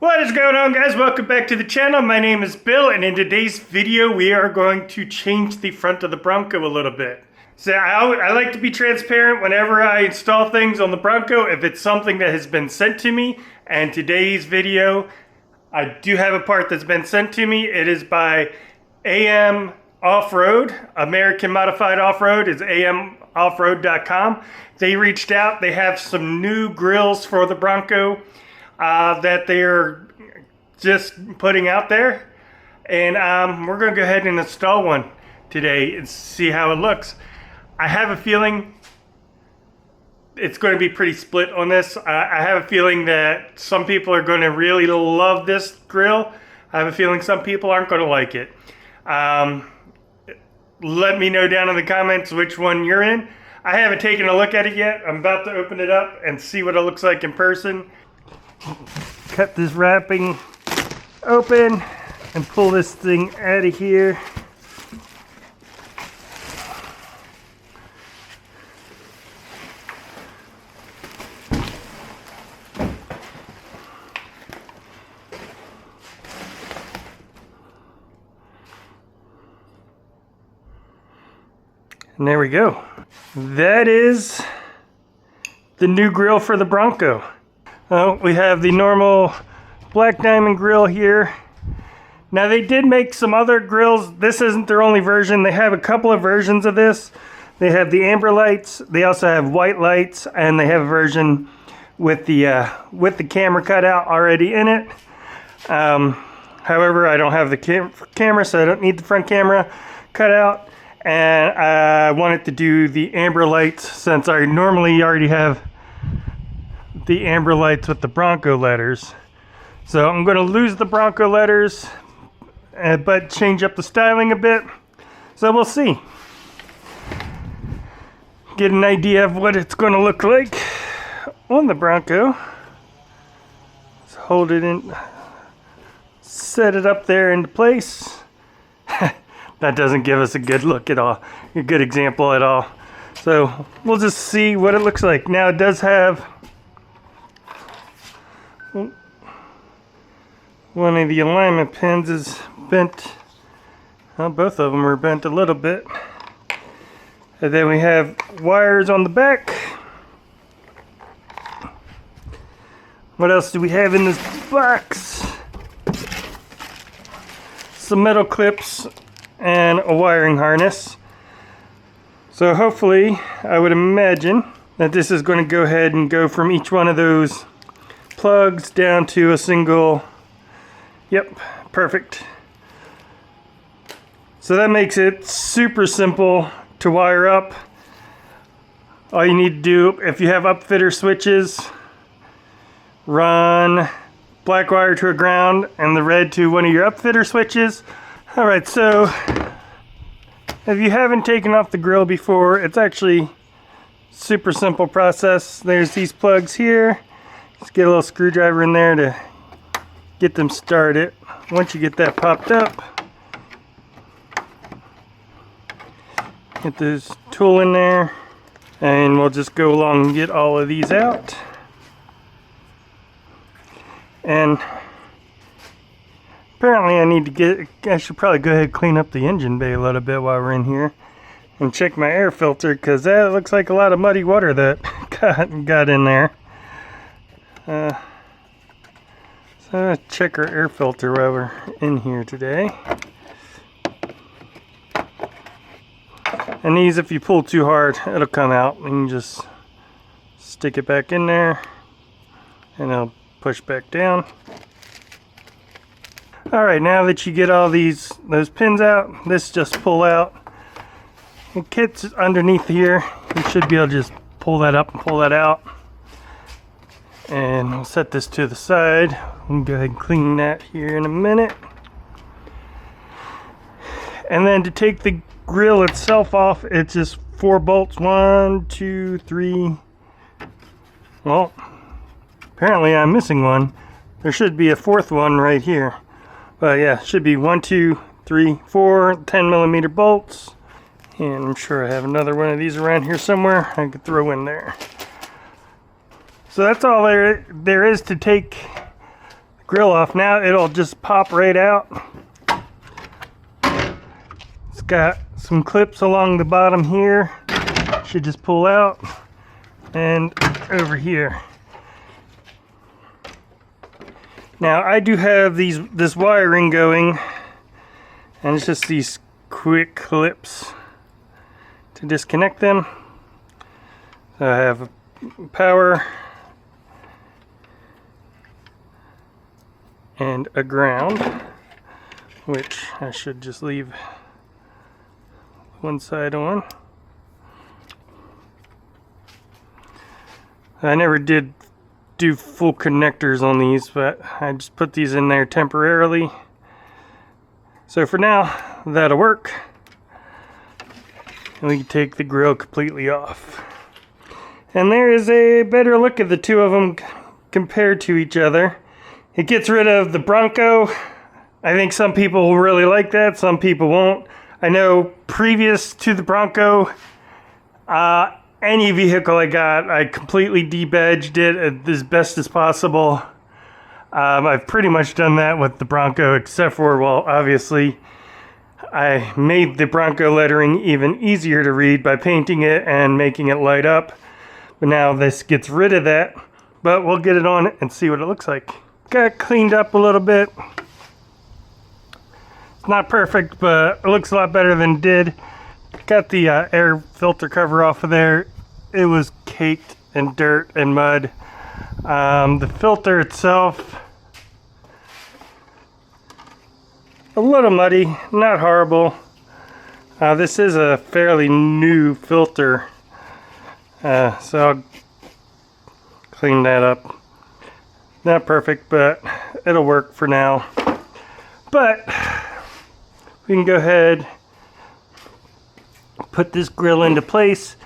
What is going on, guys? Welcome back to the channel. My name is Bill, and in today's video we are going to change the front of the Bronco a little bit. So I like to be transparent whenever I install things on the Bronco if it's something that has been sent to me. And today's video, I do have a part that's been sent to me. It is by AM Offroad, American Modified Offroad is amoffroad.com. They reached out. They have some new grills for the Bronco that they're just putting out there, and we're going to go ahead and install one today and see how it looks. I have a feeling it's going to be pretty split on this. I have a feeling that some people are going to really love this grill. I have a feeling some people aren't going to like it. Let me know down in the comments which one you're in. I haven't taken a look at it yet. I'm about to open it up and see what it looks like in person. Cut this wrapping open and pull this thing out of here. And there we go. That is the new grill for the Bronco. We have the normal black diamond grill here. Now they did make some other grills. This isn't their only version. They have a couple of versions of this. They have the amber lights. They also have white lights, and they have a version with the camera cutout already in it. However, I don't have the camera, so I don't need the front camera cut out. And I wanted to do the amber lights since I normally already have the amber lights with the Bronco letters. So I'm going to lose the Bronco letters, but change up the styling a bit. So we'll see. Get an idea of what it's going to look like on the Bronco. Let's hold it in, set it up there into place. That doesn't give us a good look at all, a good example at all. So we'll just see what it looks like. Now it does have one of the alignment pins is bent. Well, both of them are bent a little bit. And then we have wires on the back. What else do we have in this box? Some metal clips and a wiring harness. So hopefully, I would imagine that this is going to go ahead and go from each one of those plugs down to a single. Yep, perfect. So that makes it super simple to wire up. All you need to do, if you have upfitter switches, run black wire to a ground and the red to one of your upfitter switches. Alright, so if you haven't taken off the grill before, it's actually super simple process. There's these plugs here. Just get a little screwdriver in there to get them started. Once you get that popped up, get this tool in there, and we'll just go along and get all of these out. And apparently I should probably go ahead and clean up the engine bay a little bit while we're in here and check my air filter, because that looks like a lot of muddy water that got in there. So let's check our air filter while we're in here today. And these, if you pull too hard, it'll come out. You can just stick it back in there and it'll push back down. Alright, now that you get all those pins out, this just pull out. The kit's underneath here. You should be able to just pull that up and pull that out. And we'll set this to the side. We'll go ahead and clean that here in a minute. And then to take the grill itself off, it's just 4 bolts. 1, 2, 3. Well, apparently I'm missing one. There should be a 4th one right here. But yeah, it should be 1, 2, 3, 4 10mm bolts. And I'm sure I have another one of these around here somewhere I could throw in there. So that's all there is to take grill off now, it'll just pop right out. It's got some clips along the bottom here. Should just pull out, and over here. Now I do have this wiring going, and it's just these quick clips to disconnect them. So I have power and a ground, which I should just leave one side on. I never did do full connectors on these, but I just put these in there temporarily. So for now, that'll work. And we can take the grill completely off. And there is a better look at the two of them compared to each other. It gets rid of the Bronco. I think some people will really like that, some people won't. I know previous to the Bronco, any vehicle I got, I completely de-badged it as best as possible. I've pretty much done that with the Bronco, except for, well, obviously, I made the Bronco lettering even easier to read by painting it and making it light up. But now this gets rid of that, but we'll get it on and see what it looks like. Got it cleaned up a little bit. It's not perfect, but it looks a lot better than it did. Got the air filter cover off of there. It was caked in dirt and mud. The filter itself, a little muddy, not horrible. This is a fairly new filter, so I'll clean that up. Not perfect, but it'll work for now. But we can go ahead, put this grill into place.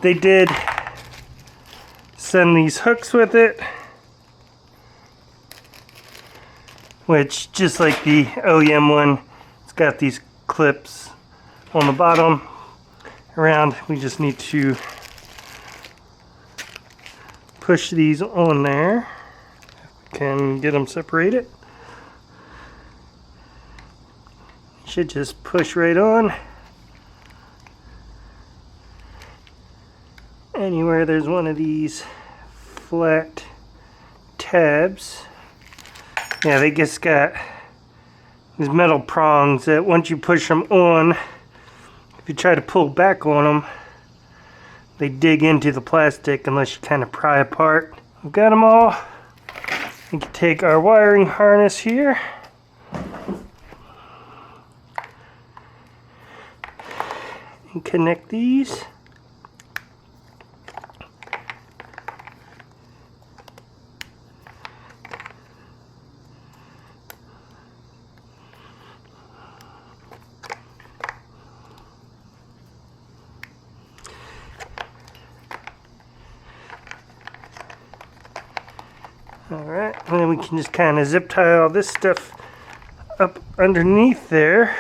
They did send these hooks with it, which, just like the OEM one, it's got these clips on the bottom around. We just need to push these on there. If we can get them separated. Should just push right on. Anywhere there's one of these flat tabs, yeah, they just got these metal prongs that once you push them on, if you try to pull back on them, they dig into the plastic unless you kind of pry apart. We've got them all. We can take our wiring harness here, and connect these. Alright, and then we can just kind of zip tie all this stuff up underneath there.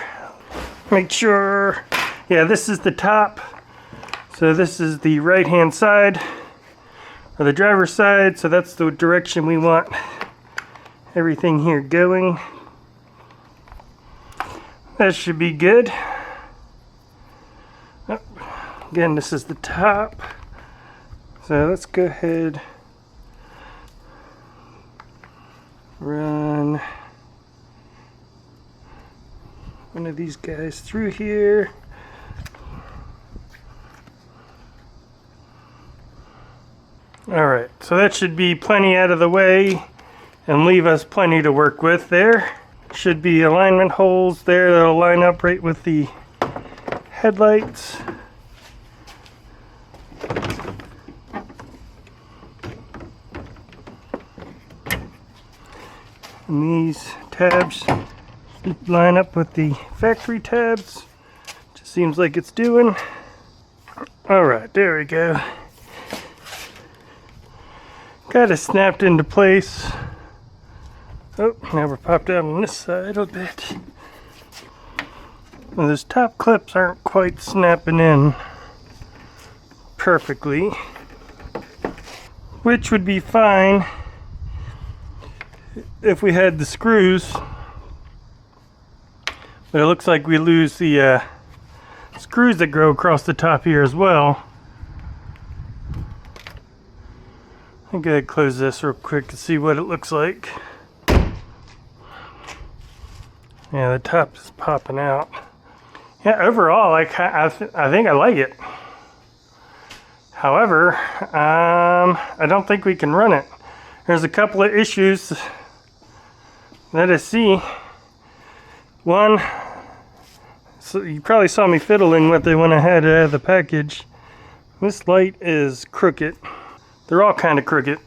Make sure, yeah, this is the top. So this is the right hand side, or the driver's side, so that's the direction we want everything here going. That should be good. Oh, again, this is the top. So let's go ahead, run one of these guys through here. Alright, so that should be plenty out of the way and leave us plenty to work with there. Should be alignment holes there that'll line up right with the headlights. And these tabs line up with the factory tabs. Just seems like it's doing. Alright, there we go. Got it snapped into place. Oh, now we're popped out on this side a bit. Well, those top clips aren't quite snapping in perfectly, which would be fine if we had the screws, but it looks like we lose the screws that go across the top here as well. I'm gonna close this real quick to see what it looks like. Yeah, the top is popping out. Yeah, overall, I think I like it. However, I don't think we can run it. There's a couple of issues that I see. One, so you probably saw me fiddling with it when I had it out of the package. This light is crooked. They're all kind of crooked.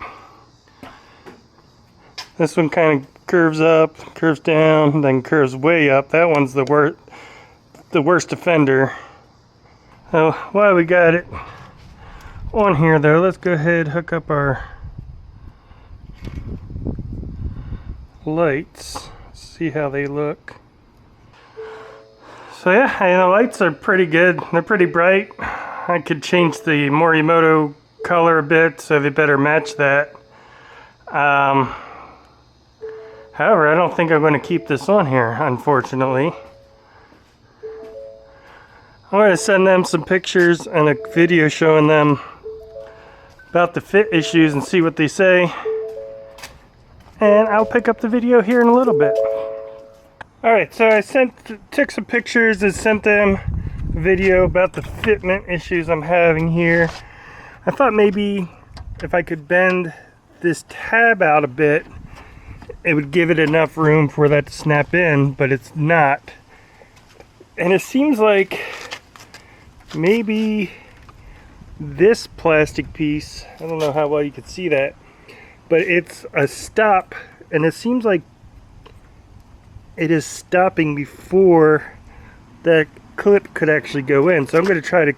This one kind of curves up, curves down, then curves way up. That one's the worst offender. So while we got it on here though, let's go ahead and hook up our lights, see how they look. So yeah, the lights are pretty good. They're pretty bright. I could change the Morimoto color a bit so they better match that. However, I don't think I'm going to keep this on here, unfortunately. I'm going to send them some pictures and a video showing them about the fit issues and see what they say. And I'll pick up the video here in a little bit. Alright, so I took some pictures and sent them a video about the fitment issues I'm having here. I thought maybe if I could bend this tab out a bit, it would give it enough room for that to snap in, but it's not. And it seems like maybe this plastic piece, I don't know how well you can see that, but it's a stop, and it seems like it is stopping before that clip could actually go in. So I'm going to try to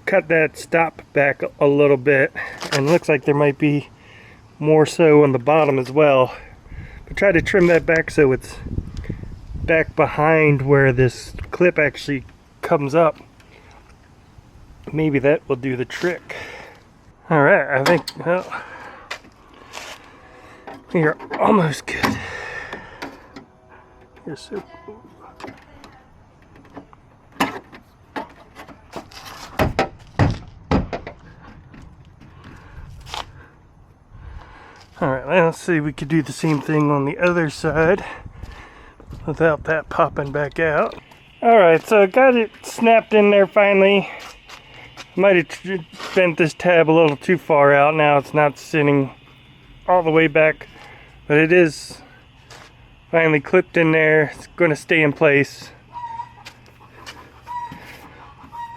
cut that stop back a little bit, and it looks like there might be more so on the bottom as well, but try to trim that back so it's back behind where this clip actually comes up. Maybe that will do the trick. All right, I think, well, we are almost good. Here's so. Alright, let's see, we could do the same thing on the other side without that popping back out. Alright, so I got it snapped in there finally. Might have bent this tab a little too far out. Now it's not sitting all the way back, but it is finally clipped in there. It's going to stay in place.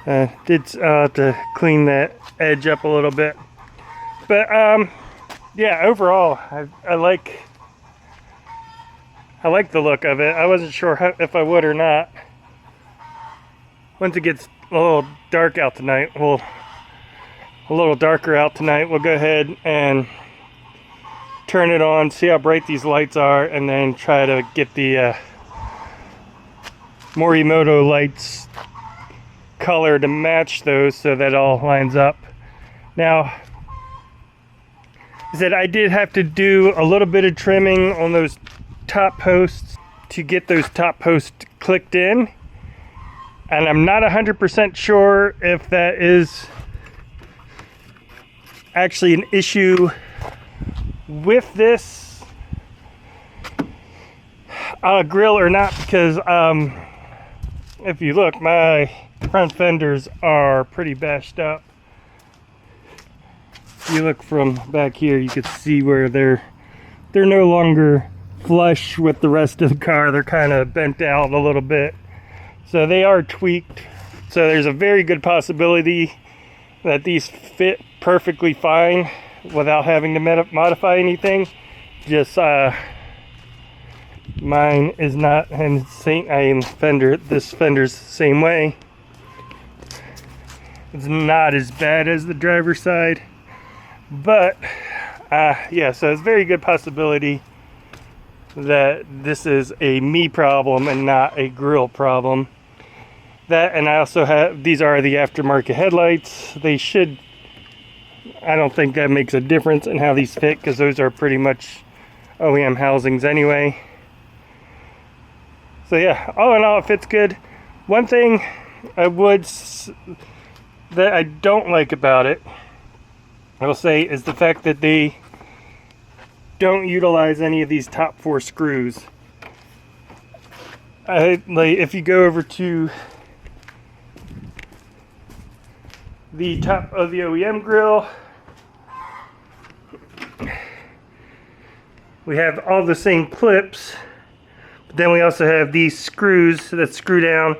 Did have to clean that edge up a little bit, but yeah, overall, I like the look of it. I wasn't sure if I would or not. Once it gets a little dark out tonight, a little darker out tonight, we'll go ahead and turn it on, see how bright these lights are, and then try to get the Morimoto lights color to match those so that all lines up. Now, I did have to do a little bit of trimming on those top posts to get those top posts clicked in, and I'm not 100% sure if that is actually an issue with this grill or not, because if you look, my front fenders are pretty bashed up. If you look from back here, you can see where they're no longer flush with the rest of the car. They're kind of bent out a little bit, so they are tweaked. So there's a very good possibility that these fit perfectly fine without having to modify anything. Just mine is not, and this fender's the same way. It's not as bad as the driver's side, but yeah, so it's a very good possibility that this is a me problem and not a grill problem. That, and I also have, these are the aftermarket headlights. They should, I don't think that makes a difference in how these fit, because those are pretty much OEM housings anyway. So yeah, all in all, it fits good. One thing that I don't like about it, I'll say, is the fact that they don't utilize any of these top 4 screws. Like, if you go over to the top of the OEM grill, we have all the same clips, but then we also have these screws that screw down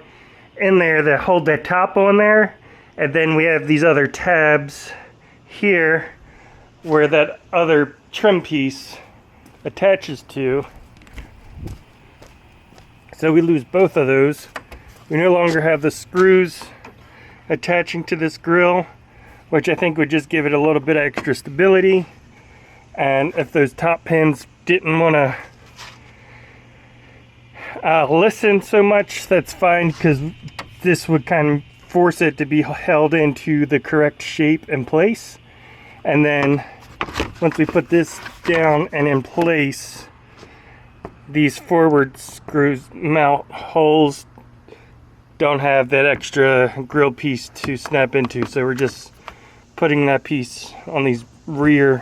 in there that hold that top on there, and then we have these other tabs here where that other trim piece attaches to. So we lose both of those. We no longer have the screws attaching to this grill, which I think would just give it a little bit of extra stability. And if those top pins didn't want to listen so much, that's fine, because this would kind of force it to be held into the correct shape and place. And then once we put this down and in place, these forward screws mount holes don't have that extra grill piece to snap into, so we're just putting that piece on these rear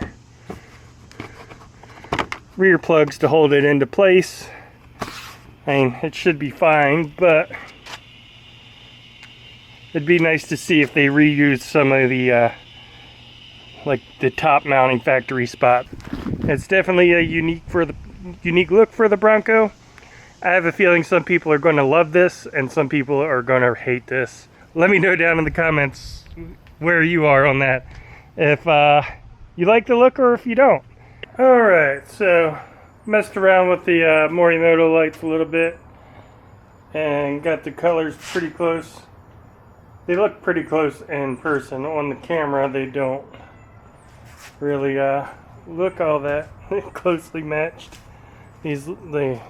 plugs to hold it into place. I mean, it should be fine, but it'd be nice to see if they reuse some of the like the top mounting factory spot. It's definitely a unique look for the Bronco. I have a feeling some people are going to love this and some people are going to hate this. Let me know down in the comments where you are on that, if you like the look or if you don't. Alright, so messed around with the Morimoto lights a little bit and got the colors pretty close. They look pretty close in person. On the camera they don't really look all that closely matched. The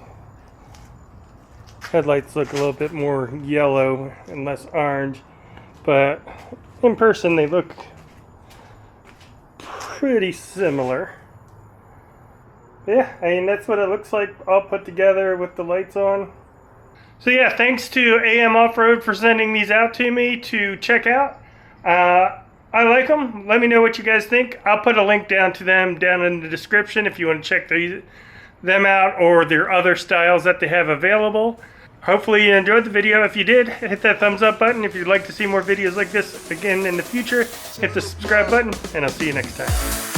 headlights look a little bit more yellow and less orange, but in person they look pretty similar. Yeah, I mean, that's what it looks like all put together with the lights on. So yeah, thanks to AM Offroad for sending these out to me to check out. I like them. Let me know what you guys think. I'll put a link down to them down in the description if you want to check them out, or their other styles that they have available. Hopefully you enjoyed the video. If you did, hit that thumbs up button. If you'd like to see more videos like this again in the future, hit the subscribe button, and I'll see you next time.